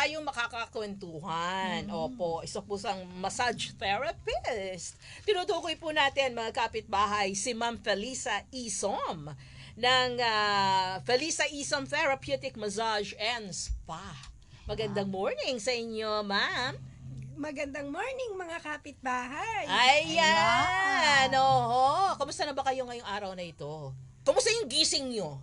tayong makakakwentuhan. Opo, isa po sang massage therapist. Tinutukoy po natin mga kapitbahay si Ma'am Felisa Isom ng Felisa Isom Therapeutic Massage and Spa. Magandang morning sa inyo, ma'am. Magandang morning mga kapitbahay. Ayan! Oho. Kamusta na ba kayo ngayong araw na ito? Kamusta yung gising nyo?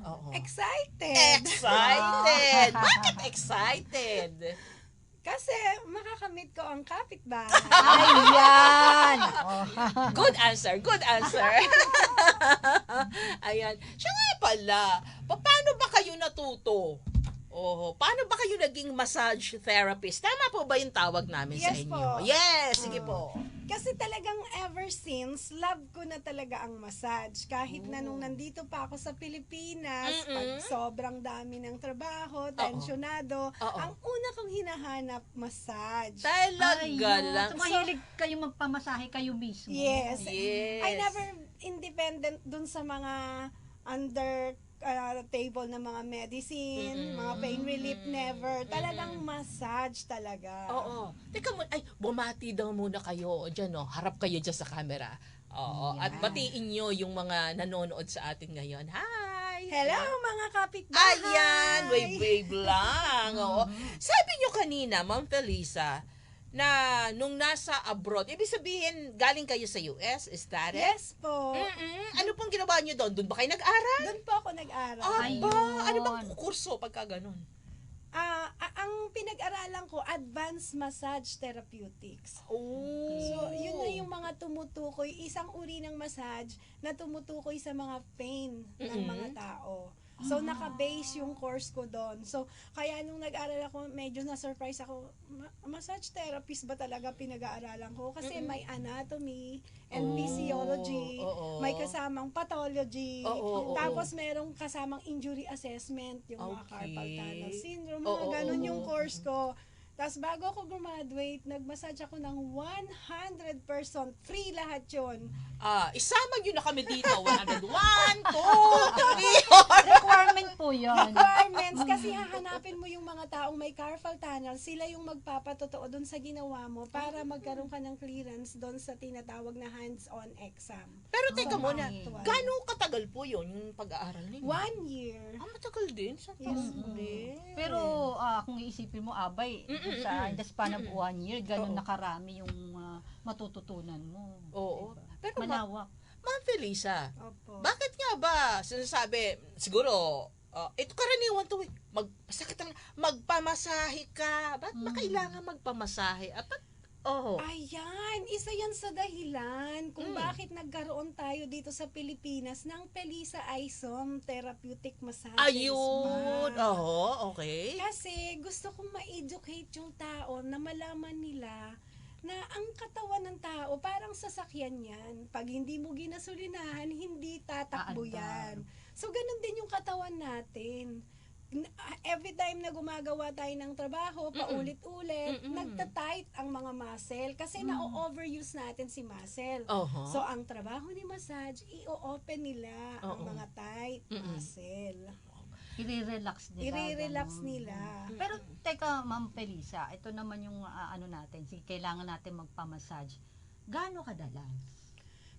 Oo. Excited! Excited! Bakit excited? Kasi makakamit ko ang kapitbahay. Ayan! Good answer, good answer. Ayan. Siya nga pala, paano ba kayo natuto? Paano ba kayo naging massage therapist? Tama po ba yung tawag namin sa Yes inyo? po. Yes, sige po. Kasi talagang ever since, love ko na talaga ang massage. Kahit na nung nandito pa ako sa Pilipinas, pag sobrang dami ng trabaho, tensyonado, ang una kong hinahanap, massage. Talaga lang. So, mahilig kayo magpamasahe kayo mismo. Yes. Yes. I never independent dun sa mga under table na mga medicine, mga pain relief, never. Talagang massage talaga. Oo. Teka mo, bumati daw muna kayo dyan, no? Harap kayo dyan sa camera. Oo. At batiin nyo yung mga nanonood sa atin ngayon. Hi! Hello mga kapitbahay! Ayan! Wave lang. Oo. Sabi nyo kanina, Ma'am Felisa, na nung nasa abroad, ibig sabihin, galing kayo sa US, is that it? Yes po. Ano pong ginawa nyo doon? Doon ba kayo nag-aral? Doon po ako nag-aral. Aba, ano bang kurso pagka ganun? Ang pinag-aralan ko, Advanced Massage Therapeutics. Oh. So, yun na yung mga tumutukoy, isang uri ng massage na tumutukoy sa mga pain ng mga tao. So, naka-base yung course ko doon. So, kaya nung nag-aral ako, medyo na-surprise ako, massage therapist ba talaga pinag-aaralan ko? Kasi may anatomy and physiology, may kasamang pathology, tapos merong kasamang injury assessment, yung mga carpal tunnel syndrome, mga ganun yung course ko. Tapos bago ako graduate, nag-massage ako ng 100% free lahat yun. Isama nyo na kami dito. 101, 2, 3, Requirement po yun. Requirements, kasi hahanapin mo yung mga taong may carpal tunnel, sila yung magpapatotoo doon sa ginawa mo para magkaroon ka ng clearance doon sa tinatawag na hands-on exam. Pero teka muna, actual. gano'ng katagal po yun, yung pag-aaral ninyo? 1 year. Matagal din. Sa din. Pero kung iisipin mo, Abay, sa in the span of 1 year, ganun nakarami yung matututunan mo. Oo. Diba? Pero Malawak. Ma'am Felisa, Opo. bakit nga ba sinasabi, siguro, ito karaniwan to, magpamasahe ka. Ba't ba kailangan magpamasahe? Ayan, isa yan sa dahilan kung bakit nagkaroon tayo dito sa Pilipinas ng Felisa Isom Therapeutic Massage and Ayun. Spa. Okay. Kasi gusto kong ma-educate yung tao na malaman nila na ang katawan ng tao parang sasakyan yan. Pag hindi mo ginasolinahan, hindi tatakbo yan. So, ganun din yung katawan natin. Every time na gumagawa tayo ng trabaho, paulit-ulit, nagtatight ang mga muscle kasi na-overuse natin si muscle. So, ang trabaho ni massage, i-open nila ang mga tight muscle. I-relax nila. I-relax ganun. nila. Pero teka, Ma'am Felisa, ito naman yung natin, kailangan natin magpamassage. Gaano kadalas?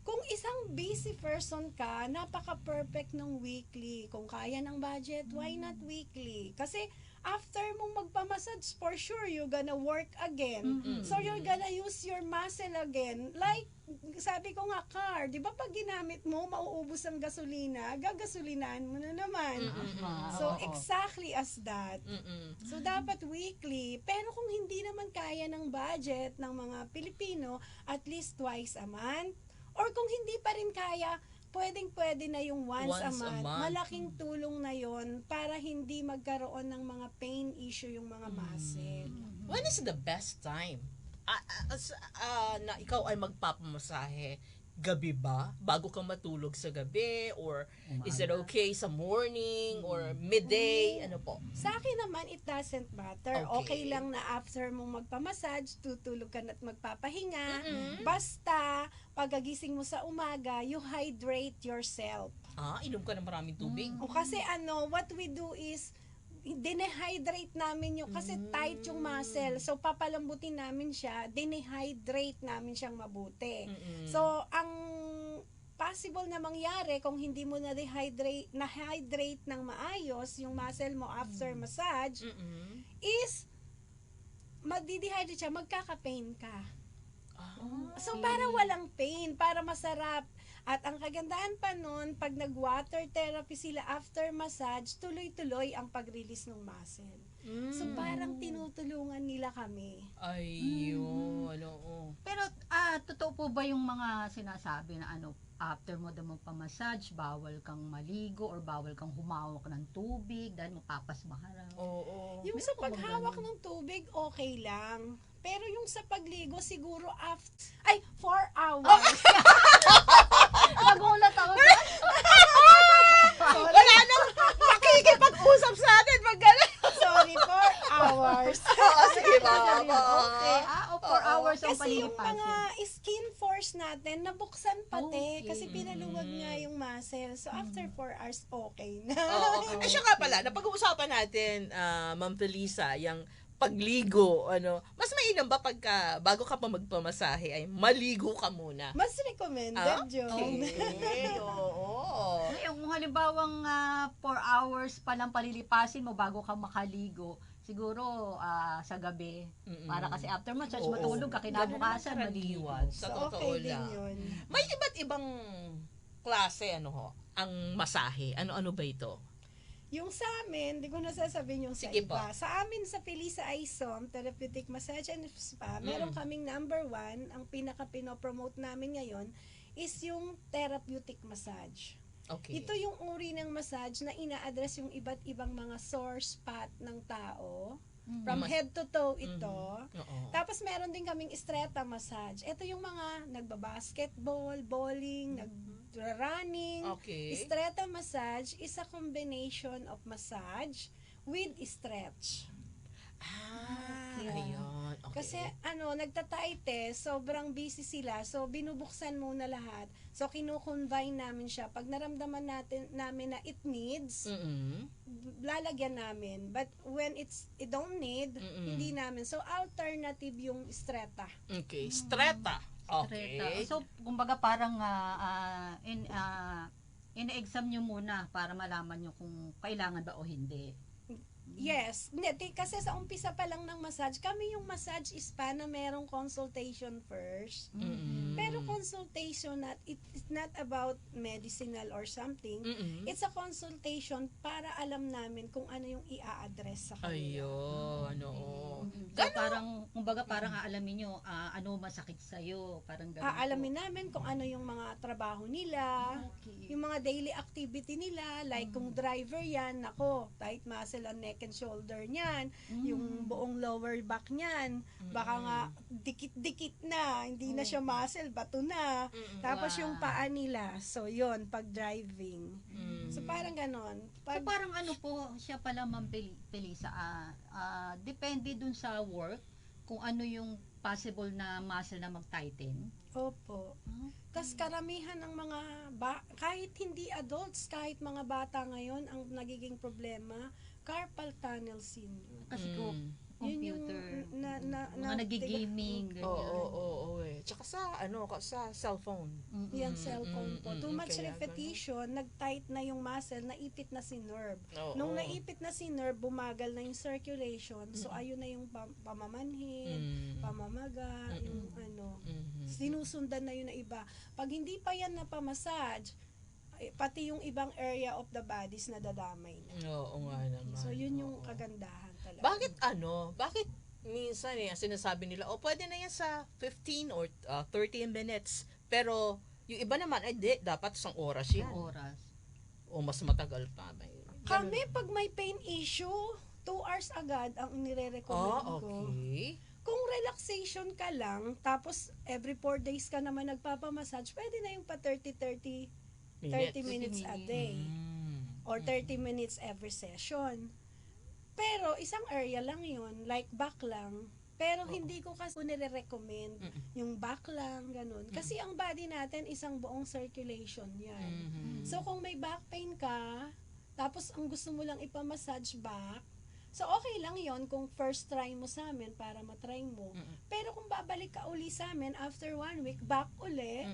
Kung isang busy person ka, napaka-perfect ng weekly. Kung kaya ng budget, why not weekly? Kasi after mong magpamassage, for sure, you're gonna work again. So, you're gonna use your muscle again. Like, sabi ko nga, car, di ba pag ginamit mo, mauubos ang gasolina, gagasolinahan mo na naman. So, exactly as that. So, dapat weekly. Pero kung hindi naman kaya ng budget ng mga Pilipino, at least twice a month. Or kung hindi pa rin kaya, pwedeng-pwede na yung once a month. Malaking tulong na yon para hindi magkaroon ng mga pain issue yung mga muscle. When is the best time na ikaw ay magpapamasahe? Gabi ba? Bago ka matulog sa gabi? Or is it okay sa morning? Or midday? Ano po? Sa akin naman, it doesn't matter. Okay lang na after mong magpamassage, tutulog ka na at magpapahinga. Basta, pagagising mo sa umaga, you hydrate yourself. Inom ka ng maraming tubig? O kasi what we do is, dinehydrate namin yung, kasi tight yung muscle. So, papalambutin namin siya, dinehydrate namin siyang mabuti. So, ang possible na mangyari kung hindi mo na-hydrate ng maayos yung muscle mo after massage, is magdi-dehydrate siya, magkaka-pain ka. So, para walang pain, para masarap. At ang kagandahan pa nun, pag nag-water therapy sila after massage, tuloy-tuloy ang pag-release ng muscle. So, parang tinutulungan nila kami. Ayun, oo. Pero totoo po ba yung mga sinasabi na after mo daw magpamassage, bawal kang maligo or bawal kang humawak ng tubig dahil mapapasmahan raw? Oo. Yung sa paghawak ng tubig, okay lang. Pero yung sa pagligo, siguro 4 hours. Nagulat ako. Wala nang makikipag-usap sa atin pag gano'n. Sorry, 4 hours. Oo, sige ba? Okay. 4 hours ang Kasi yung palilipasin. mga skin pores natin, nabuksan pati. Okay. Kasi pinaluwag nga yung muscle. So, after 4 hours, okay na. Oo. Ay, siya nga pala, napag-uusapan natin, Ma'am Felisa, yung pagligo, mas mainam ba pagka, bago ka pa magpamasahe, ay maligo ka muna? Mas recommended yun. Okay, oo. Yung halimbawang 4 hours pa lang palilipasin mo bago ka makaligo, siguro sa gabi. Para kasi after massage, Oo. matulog ka, kinabukasan, Ganun ang maligo. karaniwan, Sa So, totoo okay din lang. yun. May iba't ibang klase, ang masahe. Ano-ano ba ito? Yung sa amin, di ko nasasabihin yung sa Sige iba. po. Sa amin, sa Felisa Isom, Therapeutic Massage and Spa, meron kaming number 1, ang pinaka-pinopromote namin ngayon, is yung therapeutic massage. Okay. Ito yung uri ng massage na ina-address yung iba't ibang mga sore spot ng tao. From head to toe ito. Oo. Tapos meron din kaming stretta massage. Ito yung mga nagbabasketball, bowling, nagrarunning. Okay. Stretta massage is a combination of massage with stretch. Ayun. Okay. Kasi nagta-tight sobrang busy sila. So binubuksan muna lahat. So kinu-combine namin siya. Pag naramdaman namin na it needs, lalagyan namin. But when it don't need, hindi namin. So alternative yung stretta. Okay. Stretta. Okay. So, kumbaga parang in-exam nyo muna para malaman nyo kung kailangan ba o hindi. Yes. Hindi, kasi sa umpisa pa lang ng massage, kami yung massage spa na merong consultation first. Pero consultation, it's not about medicinal or something. It's a consultation para alam namin kung ano yung i-a-address sa kanila. Ayun. Oo. So, parang, kumbaga parang aalamin nyo ano masakit sa'yo. Parang ganun po. Aalamin namin kung ano yung mga trabaho nila, Okay. yung mga daily activity nila, like kung driver yan, nako, tight muscle ang neck and shoulder niyan, yung buong lower back niyan, baka nga dikit-dikit na, hindi na siya muscle, bato na. Tapos yung paa nila, so yun, pag driving. So parang ganon. So, parang po siya pala, Ma'am Felisa, depende dun sa work, kung ano yung possible na muscle na mag-tighten. Opo. Kasi karamihan ng mga, kahit hindi adults, kahit mga bata ngayon, ang nagiging problema, carpal tunnel syndrome. Kasi Yun yung computer, mga nagigaming, ganyan. Oo. Tsaka sa cellphone. Yung cellphone po. Too much Kaya repetition, nag-tight na yung muscle, naipit na si nerve. Oo. Nung naipit na si nerve, bumagal na yung circulation. So, ayun na yung pamamanhid, pamamaga, yung sinusundan na yun na iba. Pag hindi pa yan napamassage, pati yung ibang area of the bodies na dadamay na. Oo nga naman. So, yun yung Oo. kagandahan talaga. Bakit minsan sinasabi nila, pwede na yan sa 15 or 30 minutes. Pero, yung iba naman, dapat 1 oras yan. Oras. O mas matagal pa. Kami, pag may pain issue, 2 hours agad ang nire-recommend ko. Okay. Kung relaxation ka lang, tapos every 4 days ka naman nagpapamassage, pwede na yung pa 30 minutes a day. Or 30 minutes every session. Pero isang area lang yun, like back lang. Pero hindi ko kasi nire-recommend yung back lang, ganun. Kasi ang body natin, isang buong circulation yan. So kung may back pain ka, tapos ang gusto mo lang ipamassage back, So, okay lang yon kung first try mo sa amin para matry mo. Pero kung babalik ka uli sa amin after 1 week, back uli,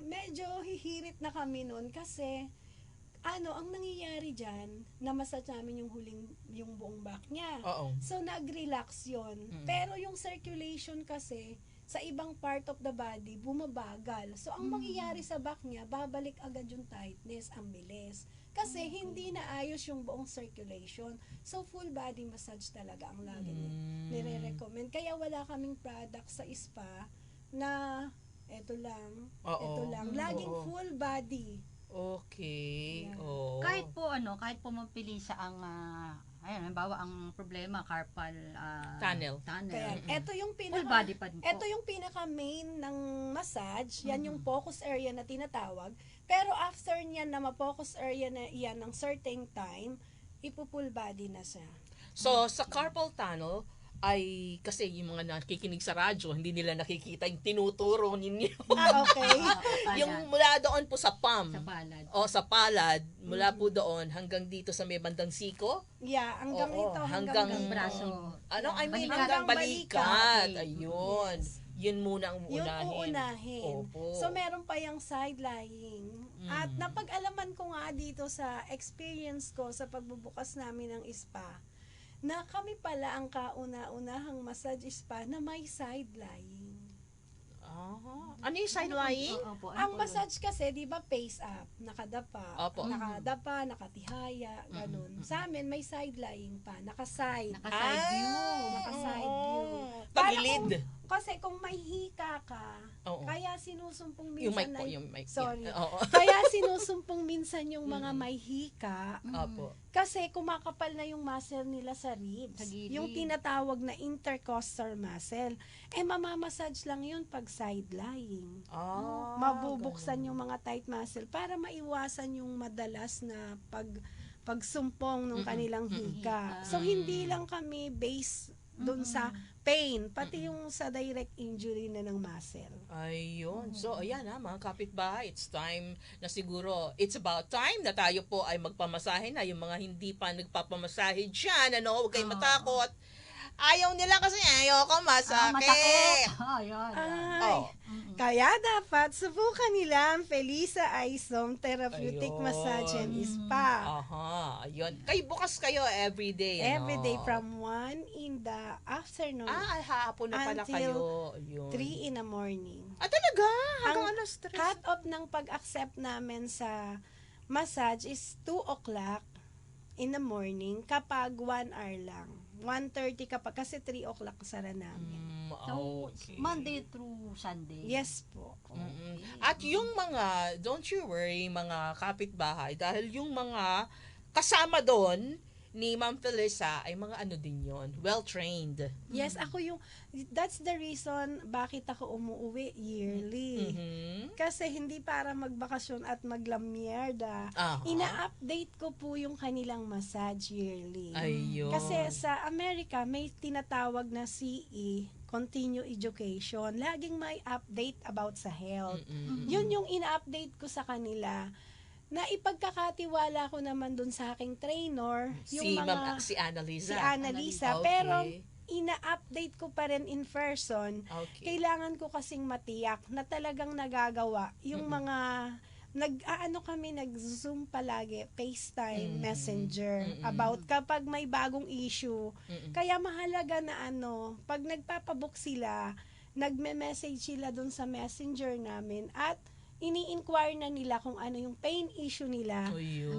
medyo hihirit na kami nun kasi ang nangyayari dyan, namasat namin yung buong back niya. Oo. So, nag-relax yon. Pero yung circulation kasi, sa ibang part of the body, bumabagal. So, ang mangyayari sa back niya, babalik agad yung tightness, ang bilis. Kasi hindi naayos yung buong circulation. So, full body massage talaga ang lagi nire-recommend. Kaya wala kaming product sa spa na eto lang. Laging full body. Okay. Yeah. Oo. Kahit po mapili sa ang halimbawa ang problema carpal Tunnel. Kaya, eto yung full body pa din po. ito yung pinaka-main ng massage. Yan yung focus area na tinatawag. Pero after niyan na ma-focus area na iyan ng certain time, ipo-full body na siya. So, sa carpal tunnel, ay kasi yung mga nakikinig sa radyo, hindi nila nakikita yung tinuturo ninyo. Okay. Yung mula doon po sa palm. Sa palad. O sa palad, mula po doon hanggang dito sa may bandang siko. Yeah, hanggang Oo, ito, hanggang dito. braso. Hanggang Hanggang balikat. balikat. Ayun. Yes. Yun muna ang Yun unahin. uunahin. Opo. So, meron pa yung side lying. At napag-alaman ko nga dito sa experience ko sa pagbubukas namin ng spa, na kami pala ang kauna-unahang massage spa na may side lying. Ano yung side lying? Opo, Ang massage kasi, di ba, face up, nakadapa, Opo. nakatihaya, ganun. Sa amin, may side lying pa, nakaside. Naka-side view. Naka-side view. Tagilid. Kasi kung may hika ka, Oo. kaya sinusumpong Yung mic minsan po, yung mic. Sorry. Oo. Kaya sinusumpong minsan yung mga may hika Opo. kasi kumakapal na yung muscle nila sa ribs. Sa gilid. Yung tinatawag na intercostal muscle. Mamamassage lang yun pag side lying. Mabubuksan yung mga tight muscle para maiwasan yung madalas na pagsumpong ng kanilang hika. So, hindi lang kami based dun sa pain, pati yung sa direct injury na ng muscle. Ayun. So, ayan mga kapitbahay, it's time na siguro, it's about time na tayo po ay magpamasahe na. Yung mga hindi pa nagpapamasahe dyan, huwag kayong matakot. Ayaw nila kasi ayoko masakit. Masakit. Ayun. Ay, kaya dapat subukan nila ang Felisa Isom Therapeutic Ayun. Massage and Spa. Ayun. Kayo bukas kayo everyday. Every day from 1 in the afternoon Hapon na pala until kayo. Ayun. 3 in the morning. Talaga? Hanggang Ang alas 3. cut-off ng pag-accept namin sa massage is 2 o'clock in the morning kapag 1 hour lang. 1:30 kapag kasi 3 o'clock sara namin. So, Okay. Monday through Sunday. Yes po. At yung mga, don't you worry, mga kapitbahay, dahil yung mga kasama doon ni Ma'am Felisa ay mga ano din yon, well-trained. Yes, that's the reason bakit ako umuwi yearly. Kasi hindi para magbakasyon at maglamyerda. Ina-update ko po yung kanilang massage yearly. Ayun. Kasi sa Amerika, may tinatawag na CE, Continue Education. Laging may update about sa health. Yun yung ina-update ko sa kanila. Na ipagkakatiwala ko naman dun sa aking trainer, yung Si Annalisa. si Annalisa, Okay. pero ina-update ko pa rin in person. Okay. Kailangan ko kasing matiyak na talagang nagagawa yung mga nag-Zoom palagi, FaceTime, Messenger, about kapag may bagong issue. Kaya mahalaga na pag nagpapabook sila, nagme-message sila dun sa Messenger namin at ini-inquire na nila kung ano yung pain issue nila.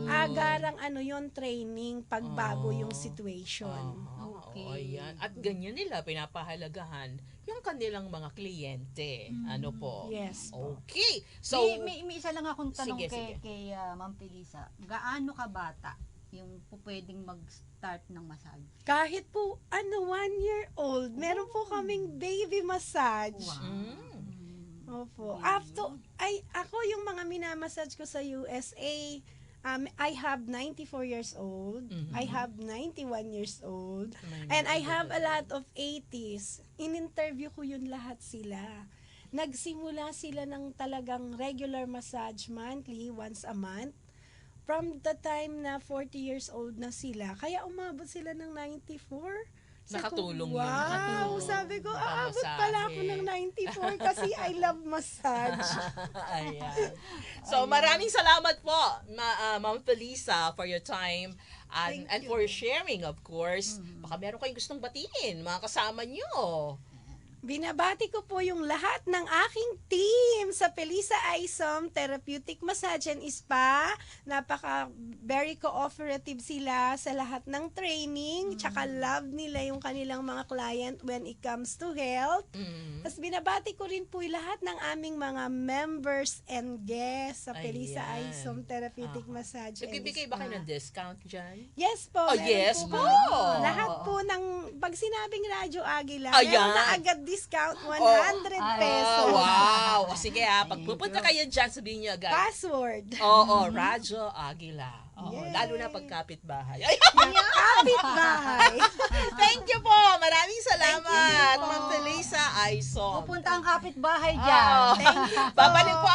Agarang yon training pagbago yung situation. Okay. Ayan. At ganyan nila pinapahalagahan yung kanilang mga kliyente. Ano po? Yes po. Okay. So, may isa lang akong tanong Sige. kay Ma'am Felisa. Gaano ka bata yung pwedeng mag-start ng massage? Kahit po 1 year old, meron po kaming baby massage. Wow. Opo. Ako yung mga minamassage ko sa USA, I have 94 years old, I have 91 years old, and I have a lot of 80s. In-interview ko yun lahat sila. Nagsimula sila ng talagang regular massage monthly, once a month. from the time na 40 years old na sila, kaya umabot sila ng 94. Nakatulong yun. Wow! Nakatulong. Sabi ko, aabot Pamasahe. pala ako ng 94 kasi I love massage. Ayan. So, maraming salamat po, Ma'am Felisa, for your time and Thank for you. sharing, of course. Baka meron kayong gustong batiin, mga kasama nyo. Binabati ko po yung lahat ng aking team sa Felisa Isom Therapeutic Massage and Spa. Very cooperative sila sa lahat ng training. Tsaka love nila yung kanilang mga client when it comes to health. Tapos binabati ko rin po yung lahat ng aming mga members and guests sa Felisa Ayan. Isom Therapeutic Massage and Nagbibigay ba Spa. kayo ng discount dyan? Yes po. Oh, meron yes po. Lahat po ng, pag sinabing Radyo Agila, Ayan. meron na agad discount 100 pesos. Wow! O sige pag Thank pupunta you. kayo dyan, sabihin nyo agad. Password. Oo, Radyo Agila. Oo, Yay. lalo na pag kapitbahay. Ay, Kapit-bahay. thank you po! Maraming salamat, po. Ma'am Felisa Isom. Pupunta ang kapitbahay dyan. Babalik po